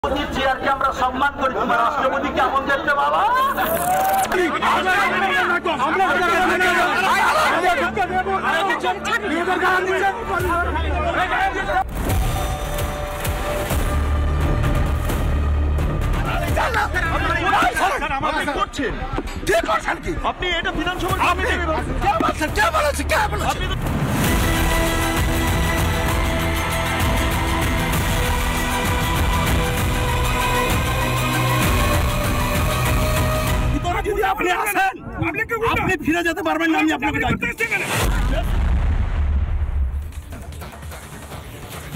চেয়ারকে আমরা সম্মান করি, তোমার রাষ্ট্রপতি কেমন দেখতে বাবা? আপনি এটা বিধানসভা যদি আপনি আসেন আপনি ফিরে যেতে পারবেন না। আমি আপনাকে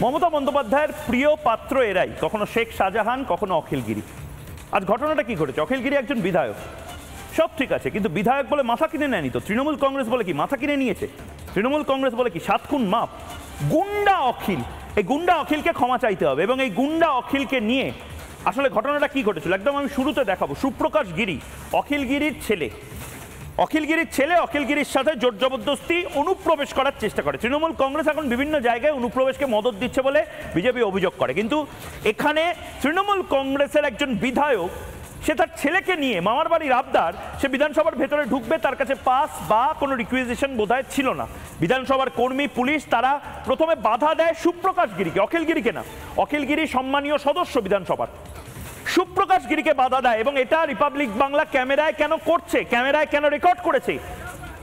মমতা বন্দ্যোপাধ্যায়ের প্রিয় পাত্র এরাই, কখনো শেখ শাহজাহান, কখনো অখিলগিরি। আজ ঘটনাটা কি ঘটেছে? অখিলগিরি একজন বিধায়ক, সব ঠিক আছে, কিন্তু বিধায়ক বলে মাথা কিনে নেয়নি তো। তৃণমূল কংগ্রেস বলে কি মাথা কিনে নিয়েছে? তৃণমূল কংগ্রেস বলে কি 7 খুন মাপ? গুন্ডা অখিল, এই গুন্ডা অখিলকে ক্ষমা চাইতে হবে। এবং এই গুন্ডা অখিলকে নিয়ে আসলে ঘটনাটা কি ঘটেছিল একদম আমি শুরুতে দেখাবো। সুপ্রকাশ গিরি অখিলগিরির ছেলে, অখিলগিরির সাথে জোর জবরদস্তি অনুপ্রবেশ করার চেষ্টা করে। তৃণমূল কংগ্রেস এখন বিভিন্ন জায়গায় অনুপ্রবেশকে মদত দিচ্ছে বলে বিজেপি অভিযোগ করে, কিন্তু এখানে তৃণমূল কংগ্রেসের একজন বিধায়ক, সে তার ছেলেকে নিয়ে মামার বাড়ির আবদার, সে বিধানসভার ভেতরে ঢুকবে, তার কাছে পাস বা কোনো রিকুইজিশন বোধহয় ছিল না। বিধানসভার কর্মী, পুলিশ তারা প্রথমে বাধা দেয় সুপ্রকাশ গিরিকে, অখিলগিরিকে না। অখিলগিরি সম্মানীয় সদস্য বিধানসভার, সুপ্রকাশ গিরিকে বাধা দেয়। এবং এটা রিপাবলিক বাংলা ক্যামেরায় কেন করছে, ক্যামেরায় কেন রেকর্ড করেছে,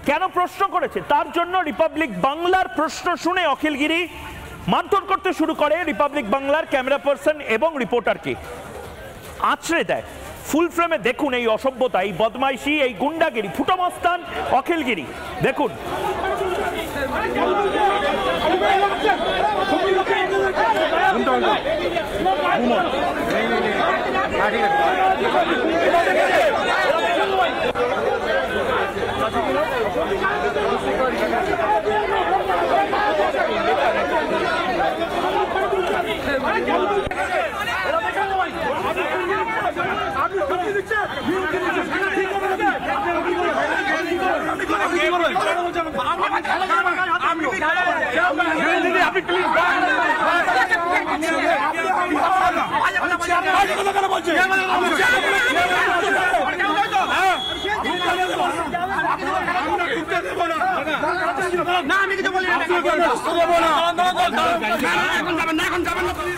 কেন প্রশ্ন করেছে, তার জন্য রিপাবলিক বাংলার প্রশ্ন শুনে অখিলগিরি মারধর করতে শুরু করে রিপাবলিক বাংলার ক্যামেরা পার্সন এবং রিপোর্টারকে, আছড়ে দেয়। ফুল ফ্রেমে দেখুন এই অসভ্যতা, এই বদমাইশি, এই গুন্ডাগিরি, ফুটমস্তান অখিলগিরি। দেখুন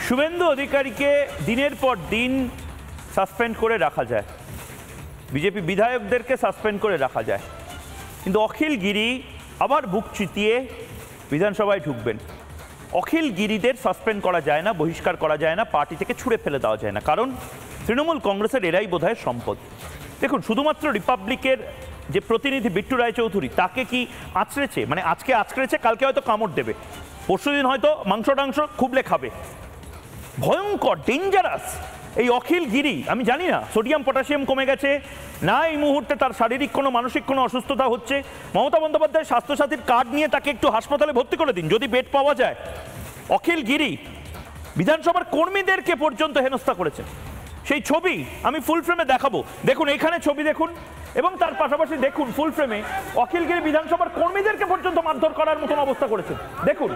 শুভেন্দু অধিকারীকে দিনের পর দিন সাসপেন্ড করে রাখা যায়, বিজেপি বিধায়কদেরকে সাসপেন্ড করে রাখা যায়, কিন্তু অখিলগিরি আবার বুক চিতিয়ে বিধানসভায় ঢুকবেন। অখিলগিরিদের সাসপেন্ড করা যায় না, বহিষ্কার করা যায় না, পার্টি থেকে ছুঁড়ে ফেলে দেওয়া যায় না, কারণ তৃণমূল কংগ্রেসের এরাই বোধহয় সম্পদ। দেখুন, শুধুমাত্র রিপাবলিকের যে প্রতিনিধি বিট্টু রায়চৌধুরী, তাকে কি আঁচড়েছে, মানে আজকে আঁচড়েছে, কালকে হয়তো কামড় দেবে, পরশুদিন হয়তো মাংস টাংস খুবলে খাবে। ভয়ঙ্কর, ডেঞ্জারাস এই অখিলগিরি। আমি জানি না সোডিয়াম পটাশিয়াম কমে গেছে না, এই মুহূর্তে তার শারীরিক কোনো মানসিক কোনো অসুস্থতা হচ্ছে। মমতা বন্দ্যোপাধ্যায় স্বাস্থ্যসাথীর কার্ড নিয়ে তাকে একটু হাসপাতালে ভর্তি করে দিন যদি বেড পাওয়া যায়। অখিলগিরি বিধানসভার কর্মীদেরকে পর্যন্ত হেনস্থা করেছেন, সেই ছবি আমি ফুল ফ্রেমে দেখাবো। দেখুন এইখানে ছবি দেখুন, এবং তার পাশাপাশি দেখুন ফুল ফ্রেমে অখিলগিরি বিধানসভার কর্মীদেরকে পর্যন্ত মারধর করার মতন অবস্থা করেছেন। দেখুন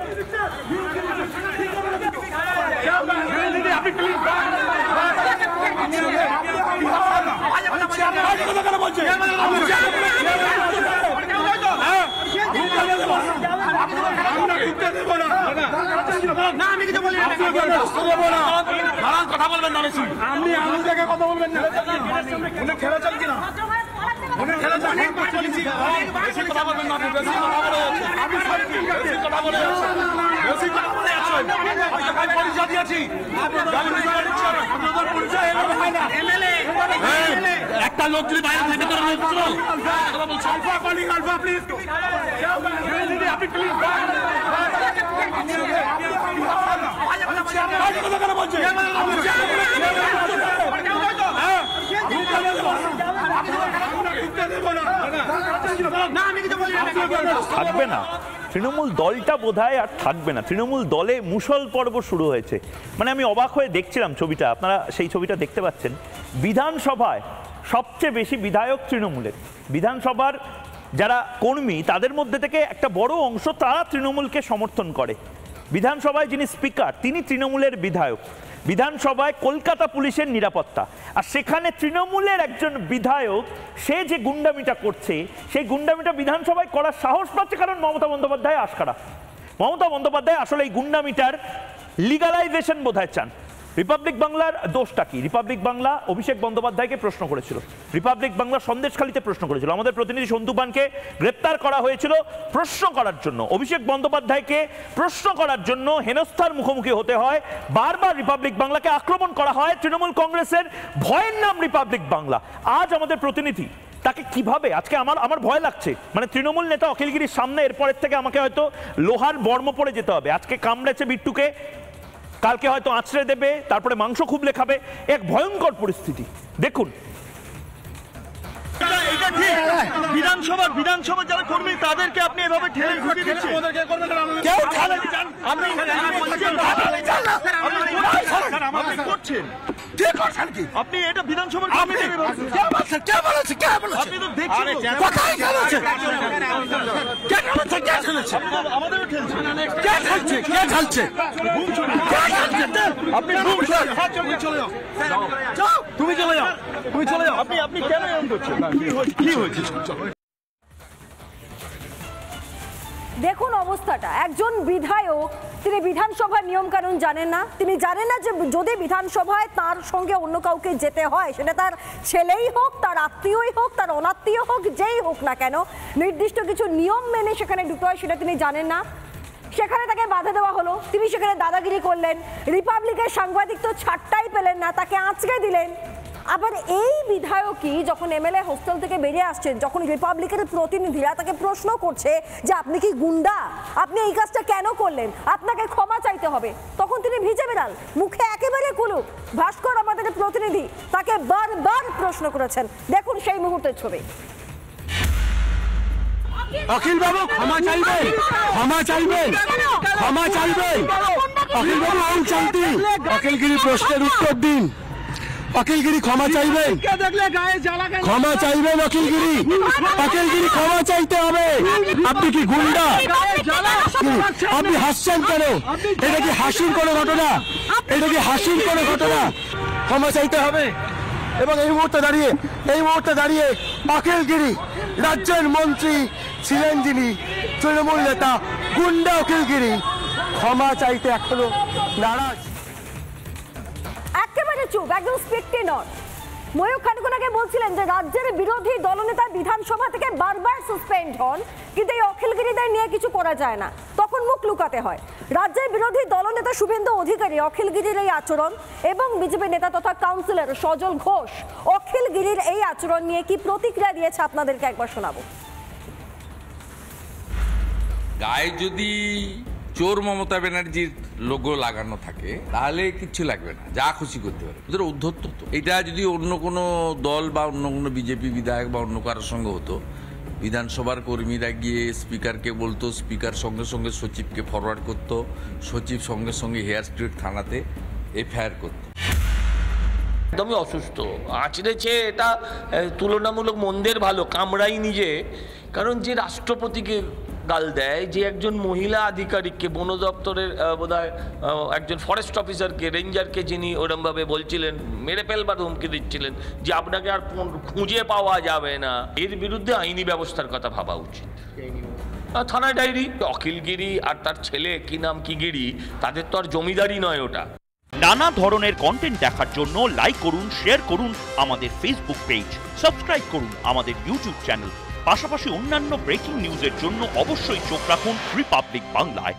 কথা বলবেন না, আপনি আমার জায়গায় কথা বলবেন না। খেলা চলছে না, একটা লোক যদি বাইরে থাকবে না তৃণমূল দলটা, বোধহয় আর থাকবে না। তৃণমূল দলে মুষল পর্ব শুরু হয়েছে। মানে আমি অবাক হয়ে দেখছিলাম ছবিটা, আপনারা সেই ছবিটা দেখতে পাচ্ছেন। বিধানসভায় সবচেয়ে বেশি বিধায়ক তৃণমূলের, বিধানসভার যারা কর্মী তাদের মধ্যে থেকে একটা বড় অংশ তারা তৃণমূলকে সমর্থন করে। বিধানসভায় যিনি স্পিকার তিনি তৃণমূলের বিধায়ক, বিধানসভায় কলকাতা পুলিশের নিরাপত্তা, আর সেখানে তৃণমূলের একজন বিধায়ক সে যে গুন্ডামিটা করছে সেই গুন্ডামিটা বিধানসভায় করার সাহস পাচ্ছে কারণ মমতা বন্দ্যোপাধ্যায় আশকারা। মমতা বন্দ্যোপাধ্যায় আসলে এই গুন্ডামিটার লিগালাইজেশন বোধহয় চান। রিপাবলিক বাংলার দোষটা কি? রিপাবলিক বাংলা অভিষেক বন্দ্যোপাধ্যায়কে প্রশ্ন করেছিল, রিপাবলিক বাংলা সন্দেশখালিতে প্রশ্ন করেছিল, আমাদের প্রতিনিধি সন্দুপানকে গ্রেপ্তার করা হয়েছিল প্রশ্ন করার জন্য। অভিষেক বন্দ্যোপাধ্যায়কে প্রশ্ন করার জন্য হেনস্থার মুখোমুখি হতে হয়, বারবার রিপাবলিক বাংলাকে আক্রমণ করা হয়। তৃণমূল কংগ্রেসের ভয়ের নাম রিপাবলিক বাংলা। আজ আমাদের প্রতিনিধি তাকে কিভাবে, আজকে আমার ভয় লাগছে, মানে তৃণমূল নেতা অখিলগিরির সামনে এরপরের থেকে আমাকে হয়তো লোহার বর্ম পরে যেতে হবে। আজকে কামড়েছে বিট্টুকে, কালকে হয়তো আছড়ে দেবে, তারপরে মাংস খুবলে খাবে, এক ভয়ঙ্কর পরিস্থিতি। দেখুন বিধানসভা যারা কর্মী তাদেরকে আপনি এভাবে ঠেলে ঘুরিয়ে দিচ্ছেন। কেউ আপনি করছেন আপনি এটা বিধানসভার কর্মীদের আপনি তো দেখছেন আমাদেরও ঠেলছে আপনি তুমি চলে যাও আপনি কেন এরকম করছেন? কি হয়েছে? দেখুন অবস্থাটা, একজন বিধায়ক তিনি বিধানসভার নিয়ম কানুন জানেন না। তিনি জানেন না যে যদি বিধানসভায় তার সঙ্গে অন্য কাউকে যেতে হয়, সেটা তার ছেলেই হোক, তার আত্মীয়ই হোক, তার অনাত্মীয় হোক, যেই হোক না কেন, নির্দিষ্ট কিছু নিয়ম মেনে সেখানে ঢুকতে হয়, সেটা তিনি জানেন না। সেখানে তাকে বাধা দেওয়া হলো, তিনি সেখানে দাদাগিরি করলেন। রিপাবলিকের সাংবাদিক তো ছাড়টাই পেলেন না, তাকে আঁচকে দিলেন। আবার এই বিধায়কই যখন এমএলএ হোস্টেল থেকে বেরিয়ে আসছেন, যখন রিপাবলিকের প্রতিনিধিরা তাকে প্রশ্ন করছে যে আপনি কি গুন্ডা, আপনি এই কাজটা কেন করলেন, আপনাকে ক্ষমা চাইতে হবে, তখন তিনি ভিজে বেড়াল, মুখে একেবারে কুলুপ। ভাস্কর আমাদের প্রতিনিধি তাকে বারবার প্রশ্ন করেছেন। দেখুন সেই মুহূর্তের ছবি। অখিল বাবু ক্ষমা চাইবেন, অখিল বাবু আইন শান্তি, অখিলগিরি প্রশ্নের উত্তর দিন। অখিলগিরি ক্ষমা চাইবেন, অখিলগিরি ক্ষমা চাইতে হবে। আপনি কি গুন্ডা? আপনি হাসছেন কেন? এটা কি হাসির কোনো ঘটনা? ক্ষমা চাইতে হবে। এবং এই মুহূর্তে দাঁড়িয়ে অখিলগিরি রাজ্যের মন্ত্রী ছিলেন যিনি, তৃণমূল নেতা গুন্ডা অখিলগিরি ক্ষমা চাইতে এখনো নারাজ। একেবারে চুপ, একদম স্পিকটি নট। ময়ূর খানিকক্ষণ আগে বলছিলেন যে রাজ্যের বিরোধী দলনেতা বিধানসভা থেকে বারবার সাসপেন্ড হন, কিন্তু এই অখিলগিরিদের নিয়ে কিছু করা যায় না, তখন মুখ লুকাতে হয়। রাজ্যের বিরোধী দলনেতা শুভেন্দু অধিকারী অখিলগিরির এই আচরণ এবং বিজেপি নেতা তথা কাউন্সিলর সজল ঘোষ অখিলগিরির এই আচরণ নিয়ে কি প্রতিক্রিয়া দিয়েছে আপনাদেরকে একবার শোনাবো। গায়ে যদি চোর মমতা ব্যানার্জির লোগো লাগানো থাকে তাহলে কিচ্ছু লাগবে না, যা খুশি করতে পারে। ওদের উদ্ধত্ত তো। এটা যদি অন্য কোনো দল বা অন্য কোনো বিজেপি বিধায়ক বা অন্য কারোর সঙ্গে হতো, বিধানসভার কর্মীরা গিয়ে স্পিকারকে বলতো, স্পিকার সঙ্গে সঙ্গে সচিবকে ফরওয়ার্ড করতো, সচিব সঙ্গে সঙ্গে হেয়ার স্ট্রিট থানাতে এফআইআর করতো। একদমই অসুস্থ আচড়েছে, এটা তুলনামূলক মন্দের ভালো, কামড়াই নিজে। কারণ যে রাষ্ট্রপতিকে গাল দেয়, যে একজন মহিলা আধিকারিককে, বন দপ্তরের বোধহয় একজন ফরেস্ট অফিসারকে, রেঞ্জারকে, যিনি ওরমভাবে বলছিলেন, মেরে ফেলবার হুমকি দিচ্ছিলেন যে আপনাকে আর খুঁজে পাওয়া যাবে না, এর বিরুদ্ধে আইনি ব্যবস্থার কথা ভাবা উচিত। থানায় ডায়েরি। অখিলগিরি আর তার ছেলে কি নাম কি গিরি, তাদের তো আর জমিদারি নয় ওটা। নানা ধরনের কন্টেন্ট দেখার জন্য লাইক করুন, শেয়ার করুন আমাদের ফেসবুক পেজ, সাবস্ক্রাইব করুন আমাদের ইউটিউব চ্যানেল। পাশাপাশি অন্যান্য ব্রেকিং নিউজের জন্য অবশ্যই চোখ রাখুন রিপাবলিক বাংলায়।